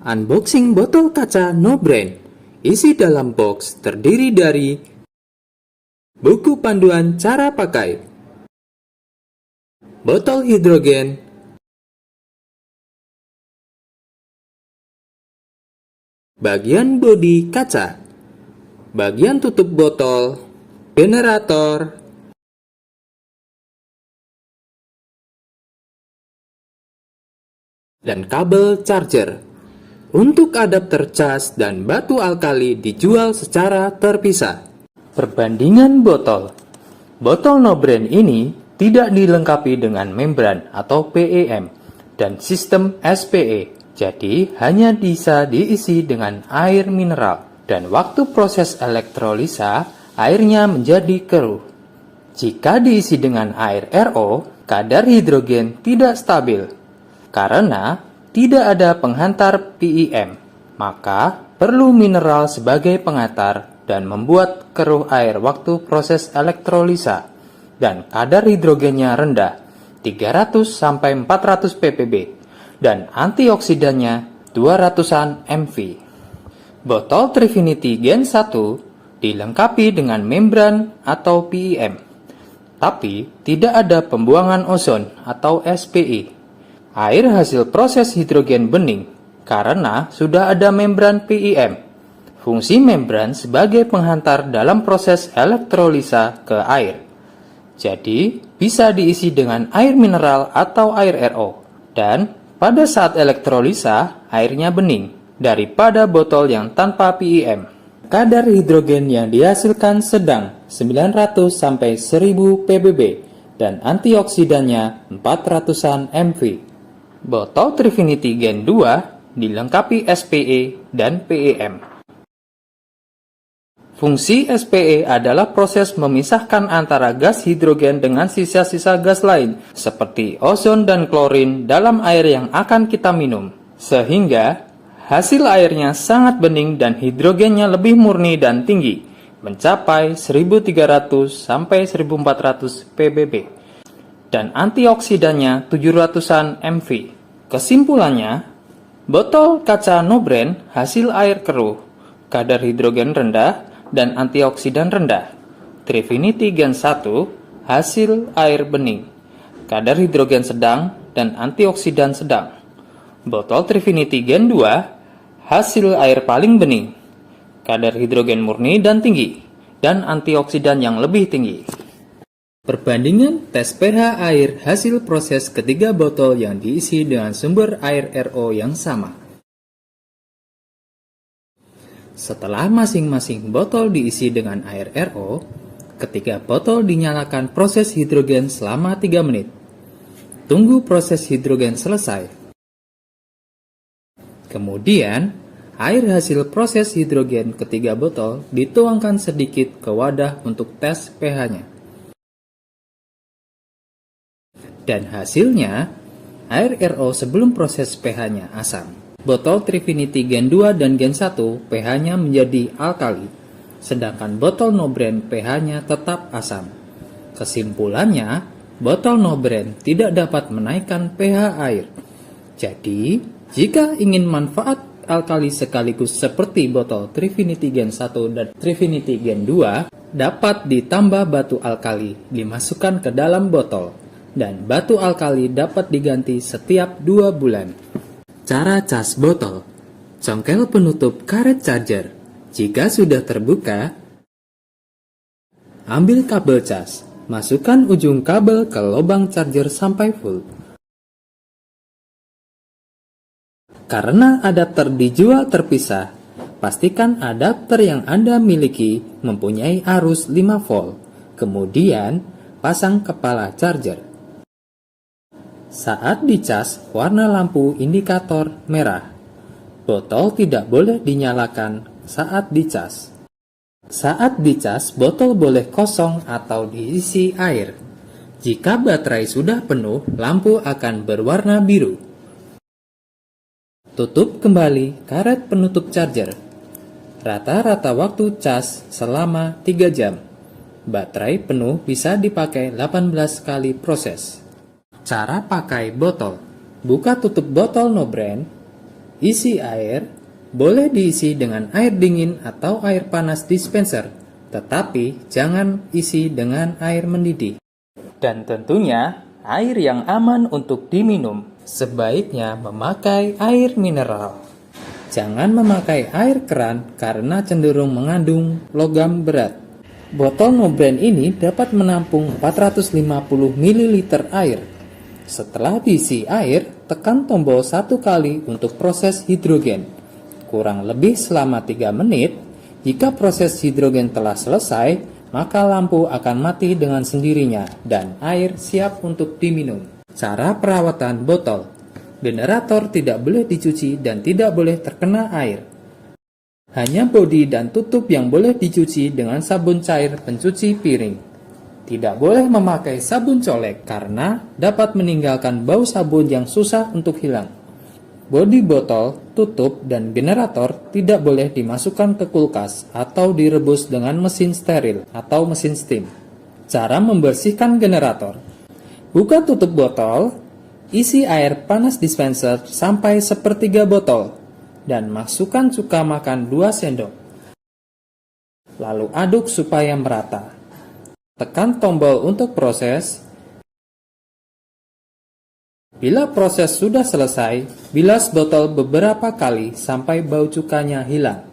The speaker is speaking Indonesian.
Unboxing botol kaca No Brand. Isi dalam box terdiri dari buku panduan cara pakai, botol hidrogen, bagian bodi kaca, bagian tutup botol, generator, dan kabel charger. Untuk adapter cas dan batu alkali dijual secara terpisah. Perbandingan botol. Botol No Brand ini tidak dilengkapi dengan membran atau PEM dan sistem SPE. Jadi hanya bisa diisi dengan air mineral dan waktu proses elektrolisa airnya menjadi keruh. Jika diisi dengan air RO, kadar hidrogen tidak stabil karena tidak ada penghantar PEM, maka perlu mineral sebagai penghantar dan membuat keruh air waktu proses elektrolisa, dan kadar hidrogennya rendah, 300-400 ppb, dan antioksidannya 200-an mV. Botol Trifinity Gen 1 dilengkapi dengan membran atau PEM, tapi tidak ada pembuangan ozon atau SPE. Air hasil proses hidrogen bening karena sudah ada membran PEM. Fungsi membran sebagai penghantar dalam proses elektrolisa ke air. Jadi, bisa diisi dengan air mineral atau air RO. Dan pada saat elektrolisa, airnya bening daripada botol yang tanpa PEM. Kadar hidrogen yang dihasilkan sedang 900-1000 ppb dan antioksidannya 400-an mV. Botol Trifinity Gen 2 dilengkapi SPE dan PEM. Fungsi SPE adalah proses memisahkan antara gas hidrogen dengan sisa-sisa gas lain, seperti ozon dan klorin dalam air yang akan kita minum, sehingga hasil airnya sangat bening dan hidrogennya lebih murni dan tinggi, mencapai 1300-1400 ppb, dan antioksidannya 700-an mV. Kesimpulannya, botol kaca No Brand hasil air keruh, kadar hidrogen rendah, dan antioksidan rendah. Trifinity Gen 1 hasil air bening, kadar hidrogen sedang, dan antioksidan sedang. Botol Trifinity Gen 2 hasil air paling bening, kadar hidrogen murni dan tinggi, dan antioksidan yang lebih tinggi. Perbandingan tes pH air hasil proses ketiga botol yang diisi dengan sumber air RO yang sama. Setelah masing-masing botol diisi dengan air RO, ketiga botol dinyalakan proses hidrogen selama 3 menit. Tunggu proses hidrogen selesai. Kemudian, air hasil proses hidrogen ketiga botol dituangkan sedikit ke wadah untuk tes pH-nya. Dan hasilnya, air RO sebelum proses pH-nya asam. Botol Trifinity Gen 2 dan Gen 1 pH-nya menjadi alkali, sedangkan botol No Brand pH-nya tetap asam. Kesimpulannya, botol No Brand tidak dapat menaikkan pH air. Jadi, jika ingin manfaat alkali sekaligus seperti botol Trifinity Gen 1 dan Trifinity Gen 2, dapat ditambah batu alkali dimasukkan ke dalam botol. Dan batu alkali dapat diganti setiap 2 bulan. Cara cas botol. Congkel penutup karet charger. Jika sudah terbuka, ambil kabel cas. Masukkan ujung kabel ke lubang charger sampai full. Karena adapter dijual terpisah, pastikan adapter yang Anda miliki mempunyai arus 5 volt. Kemudian, pasang kepala charger. Saat dicas, warna lampu indikator merah. Botol tidak boleh dinyalakan saat dicas. Saat dicas, botol boleh kosong atau diisi air. Jika baterai sudah penuh, lampu akan berwarna biru. Tutup kembali karet penutup charger. Rata-rata waktu cas selama 3 jam. Baterai penuh bisa dipakai 18 kali proses. Cara pakai botol. Buka tutup botol No Brand. Isi air, boleh diisi dengan air dingin atau air panas dispenser, tetapi jangan isi dengan air mendidih. Dan tentunya, air yang aman untuk diminum, sebaiknya memakai air mineral. Jangan memakai air keran karena cenderung mengandung logam berat. Botol no brand ini dapat menampung 450 ml air. Setelah diisi air, tekan tombol 1 kali untuk proses hidrogen. Kurang lebih selama 3 menit. Jika proses hidrogen telah selesai, maka lampu akan mati dengan sendirinya dan air siap untuk diminum. Cara perawatan botol. Generator tidak boleh dicuci dan tidak boleh terkena air. Hanya bodi dan tutup yang boleh dicuci dengan sabun cair pencuci piring. Tidak boleh memakai sabun colek karena dapat meninggalkan bau sabun yang susah untuk hilang. Bodi botol, tutup, dan generator tidak boleh dimasukkan ke kulkas atau direbus dengan mesin steril atau mesin steam. Cara membersihkan generator. Buka tutup botol, isi air panas dispenser sampai sepertiga botol, dan masukkan cuka makan 2 sendok. Lalu aduk supaya merata. Tekan tombol untuk proses. Bila proses sudah selesai, bilas botol beberapa kali sampai bau cukanya hilang.